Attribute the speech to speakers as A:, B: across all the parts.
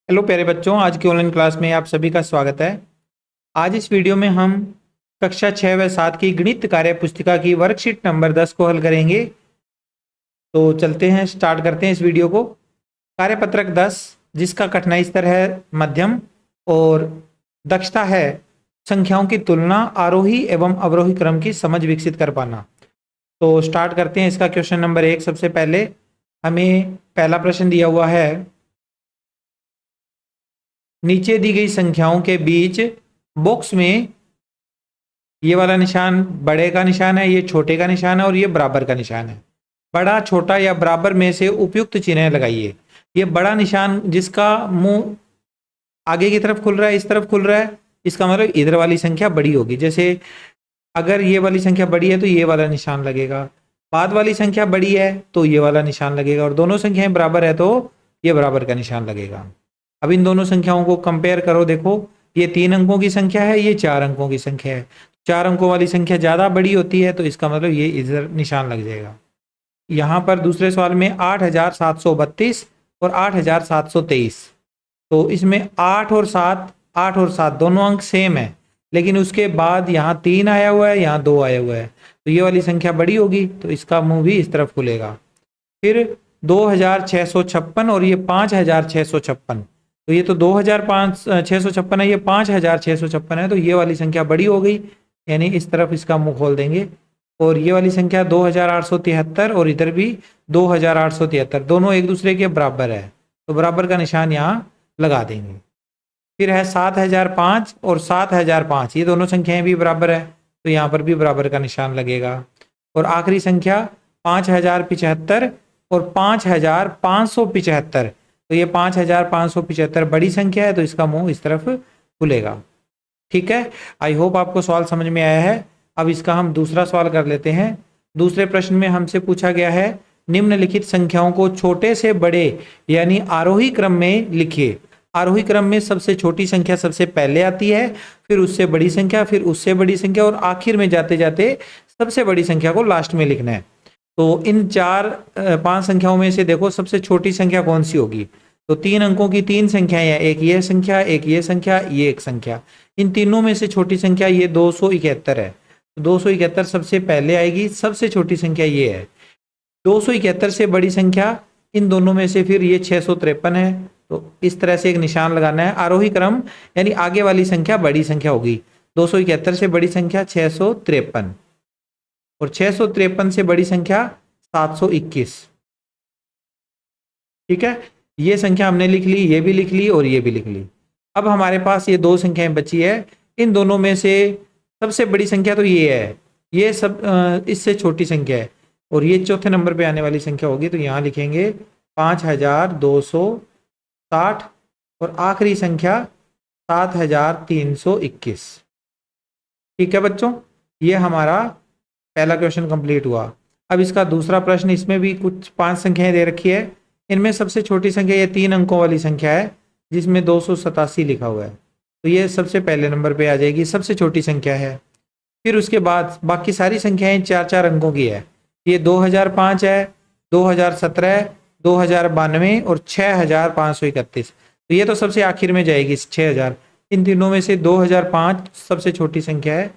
A: Hello प्यारे बच्चों, आज की ऑनलाइन क्लास में आप सभी का स्वागत है। आज इस वीडियो में हम कक्षा 6 व 7 की गणित कार्य पुस्तिका की वर्कशीट नंबर 10 को हल करेंगे। तो चलते हैं, स्टार्ट करते हैं इस वीडियो को। कार्यपत्रक 10, जिसका कठिनाई स्तर है मध्यम और दक्षता है संख्याओं की तुलना, आरोही एवं अवरोही क्रम की समझ विकसित कर पाना। तो स्टार्ट करते हैं इसका क्वेश्चन नंबर 1। सबसे पहले हमें पहला प्रश्न दिया हुआ है, नीचे दी गई संख्याओं के बीच बॉक्स में ये वाला निशान बड़े का निशान है, ये छोटे का निशान है और ये बराबर का निशान है। बड़ा, छोटा या बराबर में से उपयुक्त चिन्ह लगाइए। ये बड़ा निशान जिसका मुंह आगे की तरफ खुल रहा है, इस तरफ खुल रहा है, इसका मतलब इधर वाली संख्या बड़ी होगी। जैसे अगर ये वाली संख्या बड़ी है तो ये वाला निशान लगेगा, बाद वाली संख्या बड़ी है तो ये वाला निशान लगेगा, और दोनों संख्याएं बराबर है तो ये बराबर का निशान लगेगा। अब इन दोनों संख्याओं को कंपेयर करो। देखो, ये 3 अंकों की संख्या है, ये 4 अंकों की संख्या है। 4 अंकों वाली संख्या ज्यादा बड़ी होती है तो इसका मतलब ये इधर निशान लग जाएगा। यहाँ पर दूसरे सवाल में 8732 और 8723, तो इसमें 8 और 7 दोनों अंक सेम है, लेकिन उसके बाद यहाँ 3 आया हुआ है, यहाँ 2 आया हुआ है, तो ये वाली संख्या बड़ी होगी तो इसका मुंह भी इस तरफ खुलेगा। फिर 2656 और ये 5656, तो ये तो 2656 है, ये 5656 है, तो ये वाली संख्या बड़ी हो गई, यानी इस तरफ इसका मुंह खोल देंगे। और ये वाली संख्या 2873 और इधर भी 2873, दोनों एक दूसरे के बराबर है, तो बराबर का निशान यहाँ लगा देंगे। फिर है 7005 और 7005, ये दोनों संख्याएं भी बराबर है, तो यहाँ पर भी बराबर का निशान लगेगा। और आखिरी संख्या 5075 और 5575, तो ये 5575 बड़ी संख्या है तो इसका मुंह इस तरफ खुलेगा। ठीक है, आई होप आपको सवाल समझ में आया है। अब इसका हम दूसरा सवाल कर लेते हैं। दूसरे प्रश्न में हमसे पूछा गया है, निम्नलिखित संख्याओं को छोटे से बड़े यानी आरोही क्रम में लिखिए। आरोही क्रम में सबसे छोटी संख्या सबसे पहले आती है, फिर उससे बड़ी संख्या, फिर उससे बड़ी संख्या, और आखिर में जाते जाते सबसे बड़ी संख्या को लास्ट में लिखना है। तो इन 5 संख्याओं में से देखो सबसे छोटी संख्या कौन सी होगी। तो 3 अंकों की 3 संख्याएं हैं, एक ये संख्या, एक ये संख्या, ये एक संख्या। इन तीनों में से छोटी संख्या ये 271 है, तो 271 सबसे पहले आएगी, सबसे छोटी संख्या ये है। 271 से बड़ी संख्या इन दोनों में से फिर ये 653 है, तो इस तरह से एक निशान लगाना है। आरोही क्रम यानी आगे वाली संख्या बड़ी संख्या होगी। 271 से बड़ी संख्या 653 और 653 से बड़ी संख्या 721। ठीक है, ये संख्या हमने लिख ली, ये भी लिख ली और ये भी लिख ली। अब हमारे पास ये 2 संख्याएं बची है, इन दोनों में से सबसे बड़ी संख्या तो ये है, ये सब इससे छोटी संख्या है, और ये चौथे नंबर पे आने वाली संख्या होगी, तो यहाँ लिखेंगे 5260 और आखिरी संख्या 7321। ठीक है बच्चों, ये हमारा पहला क्वेश्चन कंप्लीट हुआ। अब इसका दूसरा प्रश्न, इसमें भी कुछ 5 संख्याएं दे रखी है। इनमें सबसे छोटी संख्या ये 3 अंकों वाली संख्या है, जिसमें 287 लिखा हुआ है, तो ये सबसे पहले नंबर पे आ जाएगी, सबसे छोटी संख्या है। फिर उसके बाद बाकी सारी संख्याएं 4-4 अंकों की है। ये 2005 है, 2017, 2092 और 6531, तो ये तो सबसे आखिर में जाएगी 6000। इन तीनों में से 2005 सबसे छोटी संख्या है,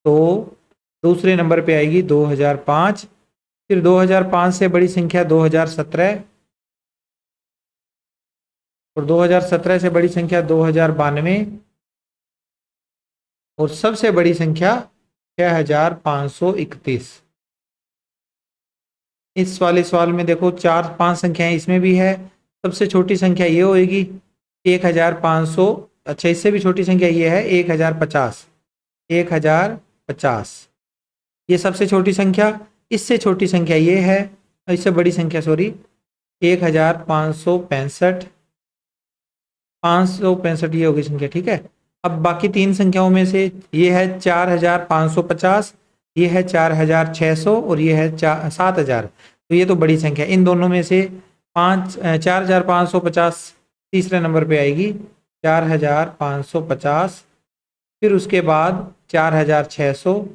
A: तो दूसरे नंबर पे आएगी 2005। फिर 2005 से बड़ी संख्या 2017 और 2017 से बड़ी संख्या 2092 और सबसे बड़ी संख्या 6531। इस वाले सवाल में देखो 4-5 संख्याएं इसमें भी है, सबसे छोटी संख्या ये होगी 1500। अच्छा, इससे भी छोटी संख्या ये है 1050, 1050 ये सबसे छोटी संख्या। इससे छोटी संख्या ये है, इससे बड़ी संख्या सॉरी 1565, 565 ये होगी संख्या। ठीक है, अब बाकी 3 संख्याओं में से ये है 4550, ये है 4600 और ये है 7000, तो ये तो बड़ी संख्या। इन दोनों में से 4550 तीसरे नंबर पे आएगी, 4550, फिर उसके बाद 4600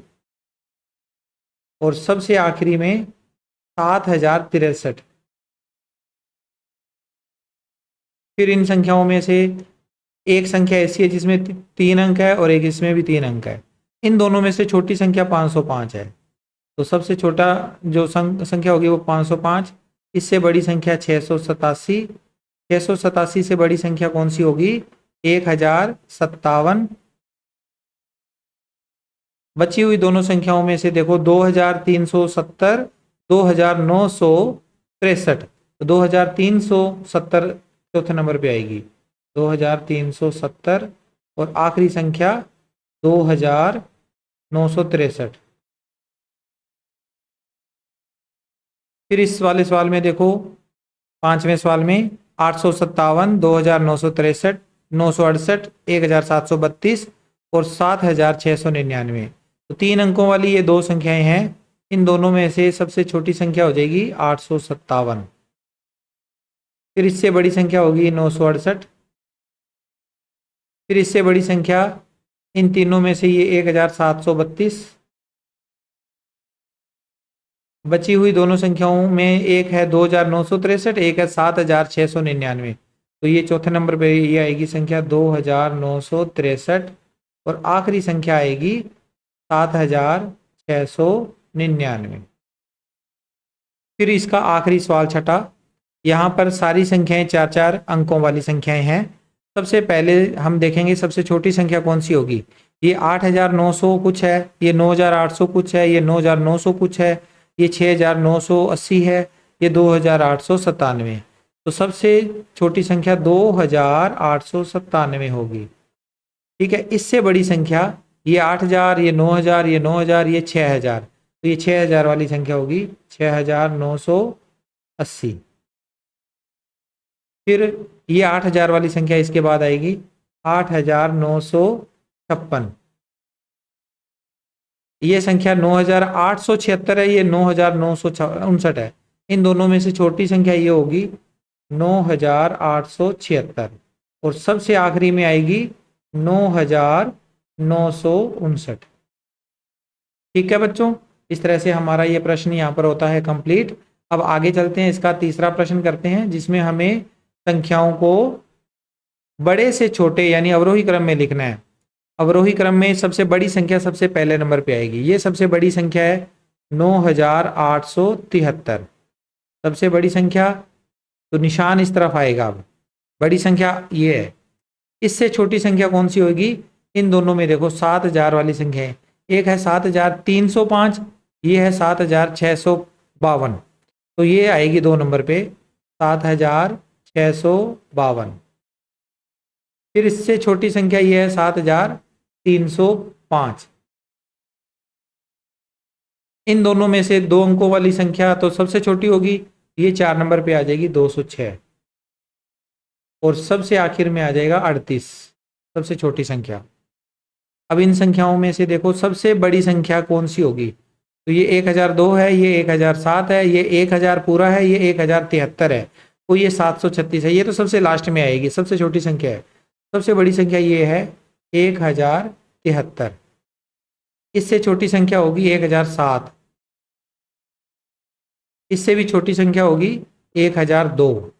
A: और सबसे आखिरी में 7063। फिर इन संख्याओं में से एक संख्या ऐसी है जिसमें 3 अंक है और एक इसमें भी 3 अंक है। इन दोनों में से छोटी संख्या 505 है, तो सबसे छोटा जो संख्या होगी वो 505। इससे बड़ी संख्या 687। 687 से बड़ी संख्या कौन सी होगी? 1057। बची हुई दोनों संख्याओं में से देखो 2370, 2963। तो 2370 चौथे नंबर पे आएगी, 2370, और आखिरी संख्या 2963। फिर इस वाले सवाल में देखो, पांचवें सवाल में 857, 2963, 968, 1732 और 7699। तो 3 अंकों वाली ये दो संख्याएं हैं। इन दोनों में से सबसे छोटी संख्या हो जाएगी 857। फिर इससे बड़ी संख्या होगी 968। फिर इससे बड़ी संख्या इन तीनों में से ये 1732। बची हुई दोनों संख्याओं में एक है 2963, एक है 7699। तो ये चौथे नंबर पे ये आएगी संख्या 2963, और आखिरी संख्या आएगी 7699। फिर इसका आखिरी सवाल छठा। यहाँ पर सारी संख्याएं 4-4 अंकों वाली संख्याएं हैं। सबसे पहले हम देखेंगे सबसे छोटी संख्या कौन सी होगी। ये 8900 कुछ है, ये 9800 कुछ है, ये 9900 कुछ है, ये 6980 है, ये 2897। तो सबसे छोटी संख्या 2897 होगी। ठीक है, इससे बड़ी संख्या ये 8000, ये 9000, ये 9000, ये 6000। तो ये 6000 वाली संख्या होगी 6980। फिर ये 8000 वाली संख्या इसके बाद आएगी 8956। ये संख्या 9876 है, ये 9959 है। इन दोनों में से छोटी संख्या ये होगी 9876, और सबसे आखिरी में आएगी 9959। ठीक है बच्चों, इस तरह से हमारा ये प्रश्न यहाँ पर होता है कंप्लीट। अब आगे चलते हैं, इसका तीसरा प्रश्न करते हैं, जिसमें हमें संख्याओं को बड़े से छोटे यानी अवरोही क्रम में लिखना है। अवरोही क्रम में सबसे बड़ी संख्या सबसे पहले नंबर पे आएगी। ये सबसे बड़ी संख्या है 9873, सबसे बड़ी संख्या। तो निशान इस तरफ आएगा। अब बड़ी संख्या ये है। इससे छोटी संख्या कौन सी होगी? इन दोनों में देखो 7000 वाली संख्या है। एक है 7305, ये है 7652। तो ये आएगी 2 नंबर पे 7652। फिर इससे छोटी संख्या ये है 7305। इन दोनों में से 2 अंकों वाली संख्या तो सबसे छोटी होगी, ये 4 नंबर पे आ जाएगी 206, और सबसे आखिर में आ जाएगा 38, सबसे छोटी संख्या। अब इन संख्याओं में से देखो सबसे बड़ी संख्या कौन सी होगी। तो ये 1002 है, ये 1007 है, ये 1000 पूरा है, ये 1073 है, तो ये 736 है। ये तो सबसे लास्ट में आएगी, सबसे छोटी संख्या है। सबसे बड़ी संख्या ये है 1073। इससे छोटी संख्या होगी 1007। इससे भी छोटी संख्या होगी 1002,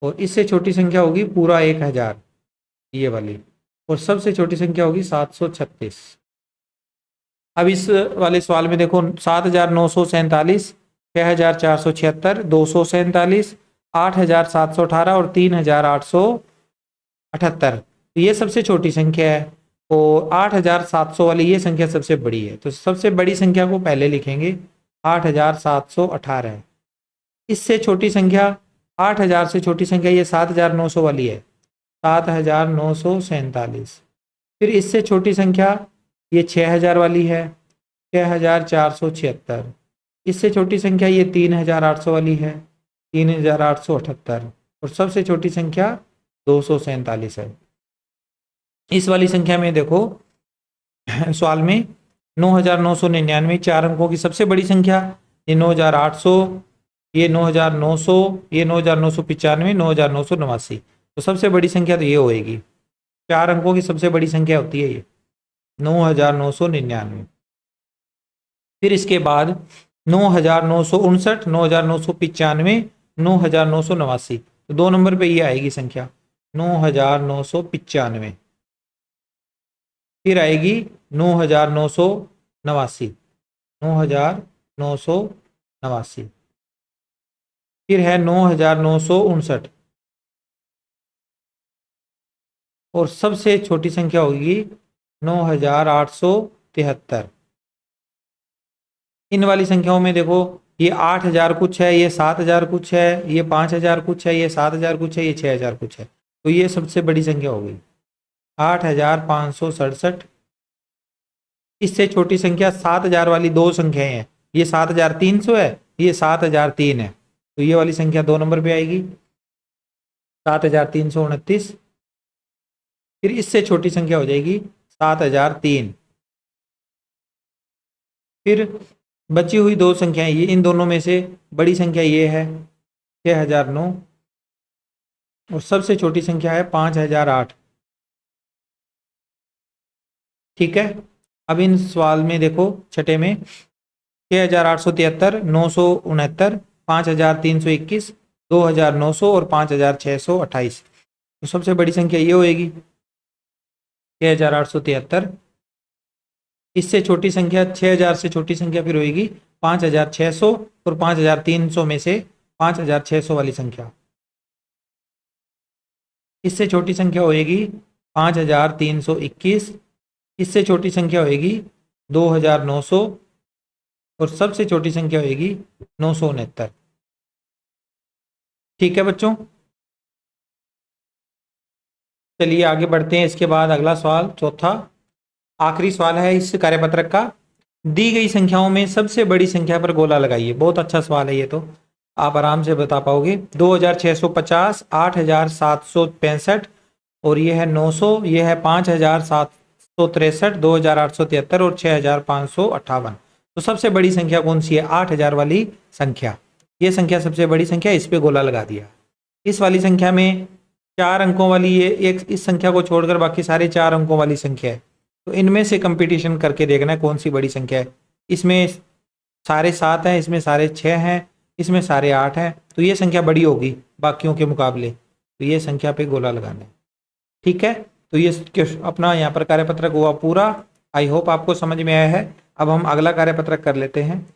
A: और इससे छोटी संख्या होगी पूरा 1000, ये वाली, और सबसे छोटी संख्या होगी 736। अब इस वाले सवाल में देखो 7947, 6476, 247, 8718 और 3878। तो ये सबसे छोटी संख्या है, और 8700 वाली ये संख्या सबसे बड़ी है। तो सबसे बड़ी संख्या को पहले लिखेंगे 8718। इससे छोटी संख्या 8000 से छोटी संख्या ये 7900 वाली है, 7947। फिर इससे छोटी संख्या ये 6000 वाली है, 6476। इससे छोटी संख्या ये 3800 वाली है, 3878, और सबसे छोटी संख्या 247 है। इस वाली संख्या में देखो सवाल में 9999 4 अंकों की सबसे बड़ी संख्या, ये 9800, ये 9900, ये 9995, 9989। तो सबसे बड़ी संख्या तो ये होएगी, 4 अंकों की सबसे बड़ी संख्या होती है ये 9999। फिर इसके बाद 9959, 9995, 9,989। तो 2 नंबर पे ये आएगी संख्या 9,995। फिर आएगी 9,989, 9,989। फिर है 9,959 और सबसे छोटी संख्या होगी 9,873। इन वाली संख्याओं में देखो ये 8,000 कुछ है, ये 7,000 कुछ है, ये 5,000 कुछ है, ये 7,000 कुछ है, ये 6,000 कुछ है। तो ये सबसे बड़ी संख्या हो गई 8,567। इससे छोटी संख्या 7,000 वाली दो संख्याएं हैं, ये 7,300 है, ये 7,003 है। तो ये वाली संख्या 2 नंबर पे आएगी 7,329। फिर इससे छोटी संख्या हो जाएगी 7,003। फिर बची हुई दो संख्याएं, ये इन दोनों में से बड़ी संख्या ये है 6,009 और सबसे छोटी संख्या है 5,008। ठीक है। अब इन सवाल में देखो छठे में 6,873, 969, 5,321, 2,900 और 5,628। तो सबसे बड़ी संख्या ये होएगी 6,873। इससे छोटी संख्या 6,000 से छोटी संख्या फिर होएगी 5,600 और 5,300 में से 5,600 वाली संख्या। इससे छोटी संख्या होएगी 5,321। इससे छोटी संख्या होएगी 2,900 और सबसे छोटी संख्या होएगी 969। ठीक है बच्चों, चलिए आगे बढ़ते हैं। इसके बाद अगला सवाल, चौथा आखिरी सवाल है इस कार्यपत्रक का। दी गई संख्याओं में सबसे बड़ी संख्या पर गोला लगाइए। बहुत अच्छा सवाल है ये, तो आप आराम से बता पाओगे। 2,650, 8,765 और ये है 900, ये है 5,763, 2,873 और 6,558। तो सबसे बड़ी संख्या कौन सी है? 8,000 वाली संख्या। ये संख्या सबसे बड़ी संख्या, इस पे गोला लगा दिया। इस वाली संख्या में 4 अंकों वाली ये एक, इस संख्या को छोड़कर बाकी सारे 4 अंकों वाली संख्या है। तो इनमें से कंपटीशन करके देखना है कौन सी बड़ी संख्या है। इसमें सारे 7 हैं, इसमें सारे 6 हैं, इसमें सारे 8 हैं। तो ये संख्या बड़ी होगी बाकियों के मुकाबले, तो ये संख्या पे गोला लगाना है। ठीक है, तो ये अपना यहाँ पर कार्यपत्रक हुआ पूरा। आई होप आपको समझ में आया है। अब हम अगला कार्यपत्रक कर लेते हैं।